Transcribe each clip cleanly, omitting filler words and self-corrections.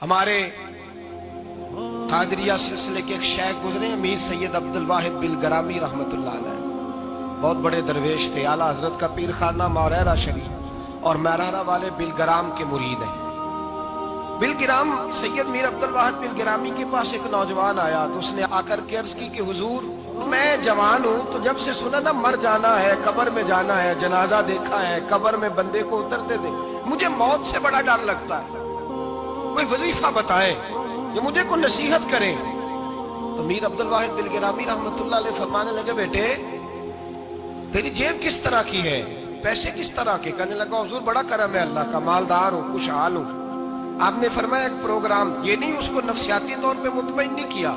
ہمارے قادریہ سلسلے کے ایک شیخ گزرے امیر سید عبدالواحد بلگرامی رحمت اللہ علیہ، بہت بڑے درویش تھے، اعلیٰ حضرت کا پیر خانہ موریرہ شریف اور میرارہ والے بلگرام کے مرید ہیں۔ بلگرام سید میر عبدالواحد بلگرامی کے پاس ایک نوجوان آیا تو اس نے آ کر کے عرض کی کہ حضور میں جوان ہوں، تو جب سے سنا نا مر جانا ہے، قبر میں جانا ہے، جنازہ دیکھا ہے، قبر میں بندے کو اترتے دے، مجھے موت سے بڑا ڈر لگتا ہے، کوئی وظیفہ بتائیں یا مجھے کوئی نصیحت کریں۔ تو میر عبدالواحد بلگرامی رحمت اللہ علیہ فرمانے لگے بیٹے تیری جیب کس طرح کی ہے، پیسے کس طرح کے؟ کہنے لگا حضور بڑا کرم ہے اللہ کا، مالدار ہوں، خوشحال ہوں۔ آپ نے فرمایا ایک پروگرام، یہ نہیں اس کو نفسیاتی طور پہ مطمئن نہیں کیا،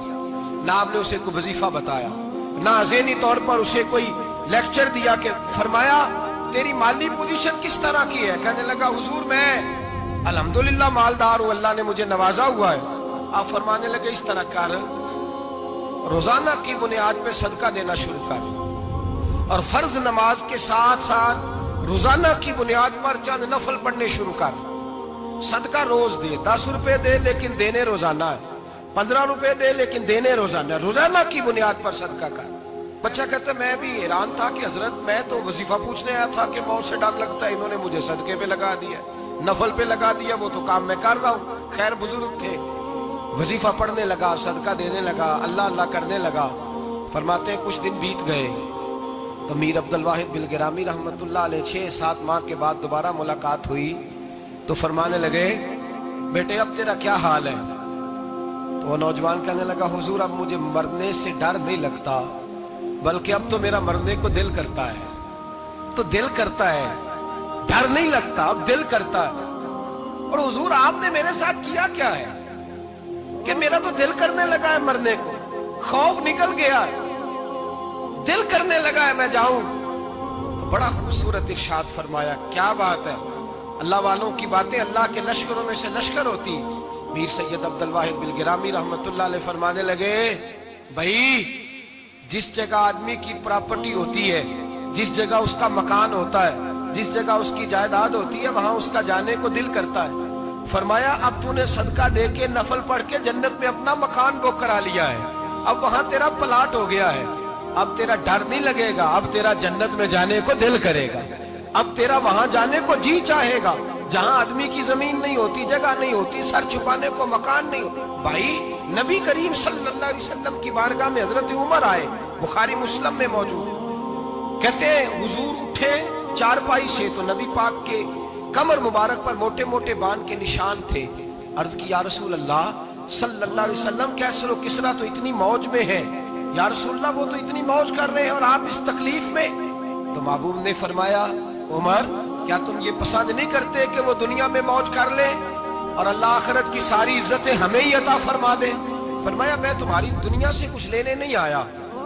نہ آپ نے اسے کوئی وظیفہ بتایا، نہ ذہنی طور پر اسے کوئی لیکچر دیا، کہ فرمایا تیری مالی پوزیشن کس طرح کی ہے؟ کہنے لگا حضور میں الحمدللہ مالدار ہوں، اللہ نے مجھے نوازا ہوا ہے۔ آپ فرمانے لگے اس طرح کر، روزانہ کی بنیاد پہ صدقہ دینا شروع کر، اور فرض نماز کے ساتھ ساتھ روزانہ کی بنیاد پر چند نفل پڑھنے شروع کر، صدقہ روز دے، 10 روپے دے لیکن دینے روزانہ ہے، 15 روپے دے لیکن دینے روزانہ ہے، روزانہ کی بنیاد پر صدقہ کر۔ بچہ کہتا ہے میں بھی حیران تھا کہ حضرت میں تو وظیفہ پوچھنے آیا تھا کہ موت سے ڈر لگتا ہے، انہوں نے مجھے صدقے پہ لگا دیا، نفل پہ لگا دیا، وہ تو کام میں کر رہا ہوں۔ خیر بزرگ تھے، وظیفہ پڑھنے لگا، صدقہ دینے لگا، اللہ اللہ کرنے لگا۔ فرماتے ہیں کچھ دن بیت گئے تو میر عبدالواحد بلگرامی رحمت اللہ علیہ 6-7 ماہ کے بعد دوبارہ ملاقات ہوئی تو فرمانے لگے بیٹے اب تیرا کیا حال ہے؟ تو وہ نوجوان کہنے لگا حضور اب مجھے مرنے سے ڈر نہیں لگتا، بلکہ اب تو میرا مرنے کو دل کرتا ہے، تو دل کرتا ہے، ڈر نہیں لگتا، اب دل کرتا ہے۔ اور حضور آپ نے میرے ساتھ کیا کیا ہے کہ میرا تو دل کرنے لگا ہے مرنے کو، خوف نکل گیا ہے، دل کرنے لگا ہے میں جاؤں۔ تو بڑا خوبصورت ارشاد فرمایا، کیا بات ہے، اللہ والوں کی باتیں اللہ کے لشکروں میں سے لشکر ہوتی۔ میر سید عبدالواحد بلگرامی رحمت اللہ علیہ فرمانے لگے بھائی جس جگہ آدمی کی پراپرٹی ہوتی ہے، جس جگہ اس کا مکان ہوتا ہے، جس جگہ اس کی جائیداد ہوتی ہے، وہاں اس کا جانے کو دل کرتا ہے۔ فرمایا اب تو نے صدقہ دے کے نفل پڑھ کے جنت میں اپنا مکان بک کرا لیا ہے، اب وہاں تیرا پلاٹ ہو گیا ہے، اب تیرا ڈر نہیں لگے گا، اب تیرا جنت میں جانے کو دل کرے گا، اب تیرا وہاں جانے کو جی چاہے گا جہاں آدمی کی زمین نہیں ہوتی، جگہ نہیں ہوتی، سر چھپانے کو مکان نہیں ہوتی۔ بھائی نبی کریم صلی اللہ علیہ وسلم کی بارگاہ میں حضرت عمر آئے، بخاری مسلم میں موجود، کہتے ہیں حضور اٹھے چارپائی سے تو نبی پاک کے کمر مبارک پر موٹے موٹے بان کے نشان تھے۔ عرض کی یا رسول اللہ صلی اللہ علیہ وسلم کیسر و کسرا تو اتنی موج میں ہے، یا رسول اللہ وہ تو اتنی موج کر رہے ہیں اور آپ اس تکلیف میں؟ تو محبوب نے فرمایا عمر کیا تم یہ پسند نہیں کرتے کہ وہ دنیا میں موج کر لیں اور اللہ آخرت کی ساری عزتیں ہمیں ہی عطا فرما دے؟ فرمایا میں تمہاری دنیا سے کچھ لینے نہیں آیا،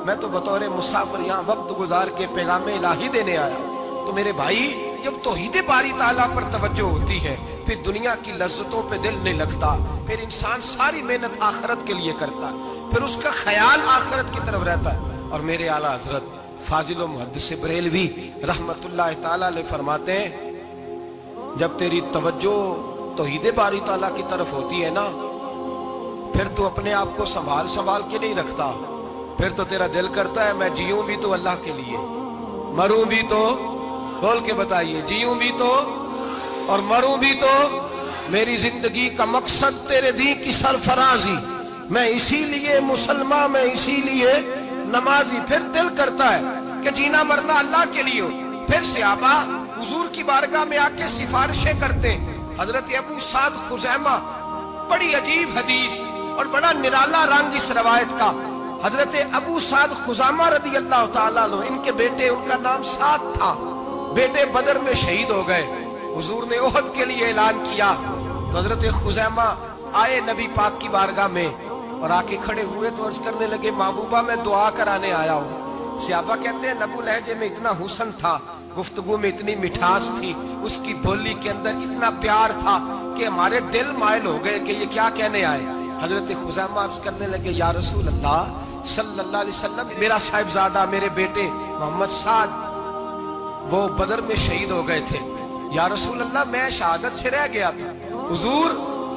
میں تو بطور مسافر یہاں وقت گزار کے پیغام الہی دینے آیا۔ تو میرے بھائی جب توحید باری تعالیٰ پر توجہ ہوتی ہے پھر دنیا کی لذتوں پہ دل نہیں لگتا، پھر انسان ساری محنت آخرت کے لیے کرتا ہے، پھر اس کا خیال آخرت کی طرف رہتا ہے۔ اور میرے اعلیٰ حضرت فاضل و محدث بریلوی رحمت اللہ تعالیٰ علیہ فرماتے ہیں جب تیری توجہ توحید باری تعالیٰ کی طرف ہوتی ہے نا پھر تو اپنے آپ کو سنبھال کے نہیں رکھتا، پھر تو تیرا دل کرتا ہے میں جیوں بھی تو اللہ کے لیے، مروں بھی تو، بول کے بتائیے، جیوں بھی تو اور مروں بھی تو، میری زندگی کا مقصد تیرے دین کی سرفرازی، میں اسی لیے مسلمان، میں اسی لیے نمازی۔ پھر دل کرتا ہے کہ جینا مرنا اللہ کے لیے ہو۔ پھر صحابہ حضور کی بارگاہ میں آ کے سفارشیں کرتے۔ حضرت ابو سعد خزیمہ، بڑی عجیب حدیث اور بڑا نرالا رنگ اس روایت کا، حضرت ابو سعد خزیمہ رضی اللہ تعالیٰ عنہ، ان کے بیٹے، ان کا نام سعد تھا، بیٹے بدر میں شہید ہو گئے۔ حضور نے احد کے لیے اعلان کیا تو حضرت خزیمہ آئے نبی پاک کی بارگاہ میں اور آ کے کھڑے ہوئے تو عرض کرنے لگے محبوبہ میں دعا کرانے آیا ہوں۔ صحابہ کہتے ہیں لب و لہجے میں اتنا حسن تھا، گفتگو میں اتنی مٹھاس تھی، اس کی بولی کے اندر اتنا پیار تھا کہ ہمارے دل مائل ہو گئے کہ یہ کیا کہنے آئے۔ حضرت خزیمہ عرض کرنے لگے یا رسول اللہ صلی اللہ علیہ وسلم میرا صاحبزادہ، میرے بیٹے محمد سعد وہ بدر میں شہید ہو گئے تھے، یا رسول اللہ میں شہادت سے رہ گیا تھا، حضور